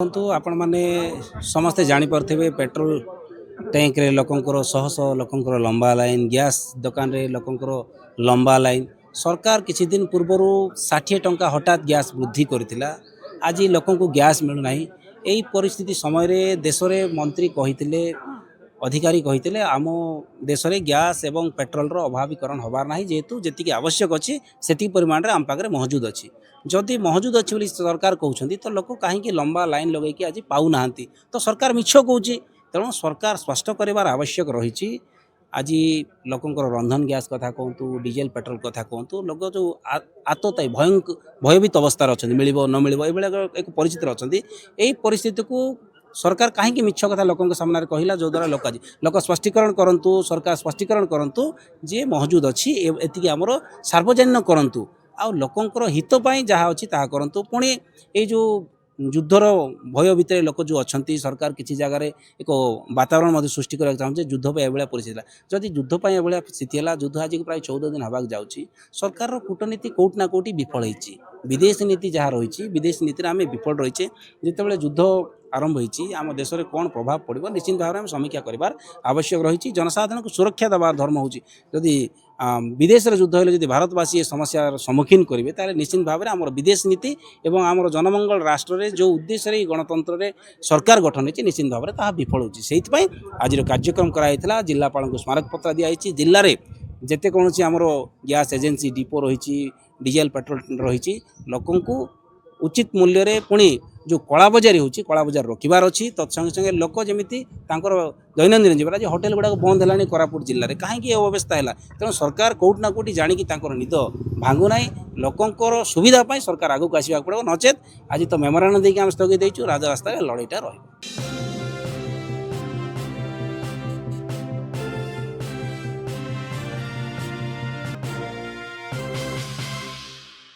ଦେଖନ୍ତୁ ଆପଣମାନେ ସମସ୍ତେ ଜାଣିପାରୁଥିବେ ପେଟ୍ରୋଲ ଟ୍ୟାଙ୍କରେ ଲୋକଙ୍କର ଶହ ଶହ ଲୋକଙ୍କର ଲମ୍ବା ଲାଇନ୍, ଗ୍ୟାସ୍ ଦୋକାନରେ ଲୋକଙ୍କର ଲମ୍ବା ଲାଇନ୍। ସରକାର କିଛି ଦିନ ପୂର୍ବରୁ 60 ଟଙ୍କା ହଠାତ୍ ଗ୍ୟାସ୍ ବୃଦ୍ଧି କରିଥିଲା। ଆଜି ଲୋକଙ୍କୁ ଗ୍ୟାସ୍ ମିଳୁନାହିଁ। ଏହି ପରିସ୍ଥିତି ସମୟରେ ଦେଶରେ ମନ୍ତ୍ରୀ କହିଥିଲେ, ଅଧିକାରୀ କହିଥିଲେ ଆମ ଦେଶରେ ଗ୍ୟାସ୍ ଏବଂ ପେଟ୍ରୋଲର ଅଭାବୀକରଣ ହେବାର ନାହିଁ, ଯେହେତୁ ଯେତିକି ଆବଶ୍ୟକ ଅଛି ସେତିକି ପରିମାଣରେ ଆମ ପାଖରେ ମହଜୁଦ ଅଛି। ଯଦି ମହଜୁଦ ଅଛି ବୋଲି ସରକାର କହୁଛନ୍ତି ତ ଲୋକ କାହିଁକି ଲମ୍ବା ଲାଇନ୍ ଲଗାଇକି ଆଜି ପାଉନାହାନ୍ତି? ତ ସରକାର ମିଛ କହୁଛି। ତେଣୁ ସରକାର ସ୍ପଷ୍ଟ କରିବାର ଆବଶ୍ୟକ ରହିଛି। ଆଜି ଲୋକଙ୍କର ରନ୍ଧନ ଗ୍ୟାସ୍ କଥା କୁହନ୍ତୁ, ଡିଜେଲ ପେଟ୍ରୋଲ କଥା କୁହନ୍ତୁ, ଲୋକ ଯେଉଁ ଆତତାୟୀ ଭୟଭୀତ ଅବସ୍ଥାରେ ଅଛନ୍ତି, ମିଳିବ ନ ମିଳିବ ଏଇଭଳିଆ ଏକ ପରିସ୍ଥିତିରେ ଅଛନ୍ତି। ଏହି ପରିସ୍ଥିତିକୁ ସରକାର କାହିଁକି ମିଛ କଥା ଲୋକଙ୍କ ସାମ୍ନାରେ କହିଲା, ଯେଉଁଦ୍ୱାରା ଲୋକ ସ୍ପଷ୍ଟୀକରଣ କରନ୍ତୁ, ସରକାର ସ୍ପଷ୍ଟୀକରଣ କରନ୍ତୁ ଯେ ମହଜୁଦ ଅଛି, ଏତିକି ଆମର ସାର୍ବଜନୀନ କରନ୍ତୁ, ଆଉ ଲୋକଙ୍କର ହିତ ପାଇଁ ଯାହା ଅଛି ତାହା କରନ୍ତୁ। ପୁଣି ଏଇ ଯେଉଁ ଯୁଦ୍ଧର ଭୟ ଭିତରେ ଲୋକ ଯେଉଁ ଅଛନ୍ତି, ସରକାର କିଛି ଜାଗାରେ ଏକ ବାତାବରଣ ମଧ୍ୟ ସୃଷ୍ଟି କରିବାକୁ ଚାହୁଁଛି ଯୁଦ୍ଧ ପାଇଁ ଏଭଳିଆ ପରିସ୍ଥିତି ହେଲା। ଯଦି ଯୁଦ୍ଧ ପାଇଁ ଏଭଳିଆ ସ୍ଥିତି ହେଲା, ଯୁଦ୍ଧ ଆଜିକୁ ପ୍ରାୟ 14 ଦିନ ହେବାକୁ ଯାଉଛି, ସରକାରର କୂଟନୀତି କେଉଁଠି ନା କେଉଁଠି ବିଫଳ ହୋଇଛି। ବିଦେଶ ନୀତି ଯାହା ରହିଛି, ବିଦେଶ ନୀତିରେ ଆମେ ବିଫଳ ରହିଛେ। ଯେତେବେଳେ ଯୁଦ୍ଧ ଆରମ୍ଭ ହୋଇଛି ଆମ ଦେଶରେ କ'ଣ ପ୍ରଭାବ ପଡ଼ିବ ନିଶ୍ଚିତ ଭାବରେ ଆମେ ସମୀକ୍ଷା କରିବାର ଆବଶ୍ୟକ ରହିଛି। ଜନସାଧାରଣଙ୍କୁ ସୁରକ୍ଷା ଦେବାର ଧର୍ମ ହେଉଛି। ଯଦି ବିଦେଶରେ ଯୁଦ୍ଧ ହେଲେ ଯଦି ଭାରତବାସୀ ଏ ସମସ୍ୟାର ସମ୍ମୁଖୀନ କରିବେ ତାହେଲେ ନିଶ୍ଚିତ ଭାବରେ ଆମର ବିଦେଶ ନୀତି ଏବଂ ଆମର ଜନମଙ୍ଗଳ ରାଷ୍ଟ୍ରରେ ଯେଉଁ ଉଦ୍ଦେଶ୍ୟରେ ଏହି ଗଣତନ୍ତ୍ରରେ ସରକାର ଗଠନ ହୋଇଛି ନିଶ୍ଚିତ ଭାବରେ ତାହା ବିଫଳ ହେଉଛି। ସେଇଥିପାଇଁ ଆଜିର କାର୍ଯ୍ୟକ୍ରମ କରାଯାଇଥିଲା। ଜିଲ୍ଲାପାଳଙ୍କୁ ସ୍ମାରକପତ୍ର ଦିଆଯାଇଛି। ଜିଲ୍ଲାରେ ଯେତେ କୌଣସି ଆମର ଗ୍ୟାସ୍ ଏଜେନ୍ସି ଡିପୋ ରହିଛି, ଡିଜେଲ ପେଟ୍ରୋଲ ରହିଛି, ଲୋକଙ୍କୁ ଉଚିତ ମୂଲ୍ୟରେ ପୁଣି ଯେଉଁ କଳାବଜାରୀ ହେଉଛି କଳାବଜାର ରୋକିବାର ଅଛି। ତତ୍ ସଙ୍ଗେ ସଙ୍ଗେ ଲୋକ ଯେମିତି ତାଙ୍କର ଦୈନନ୍ଦିନ ଜୀବନ, ଆଜି ହୋଟେଲ ଗୁଡ଼ାକ ବନ୍ଦ ହେଲାଣି କୋରାପୁଟ ଜିଲ୍ଲାରେ, କାହିଁକି ଏ ଅବସ୍ଥା ହେଲା? ତେଣୁ ସରକାର କେଉଁଠି ନା କେଉଁଠି ଜାଣିକି ତାଙ୍କର ନିଦ ଭାଙ୍ଗୁନାହିଁ। ଲୋକଙ୍କର ସୁବିଧା ପାଇଁ ସରକାର ଆଗକୁ ଆସିବାକୁ ପଡ଼ିବ, ନଚେତ୍ ଆଜି ତ ମେମୋରାଣ୍ଡum ଦେଇକି ଆମେ ସ୍ଥଗିତ ଦେଇଛୁ, ରାଜରାସ୍ତାରେ ଲଢ଼େଇଟା ରହିବ।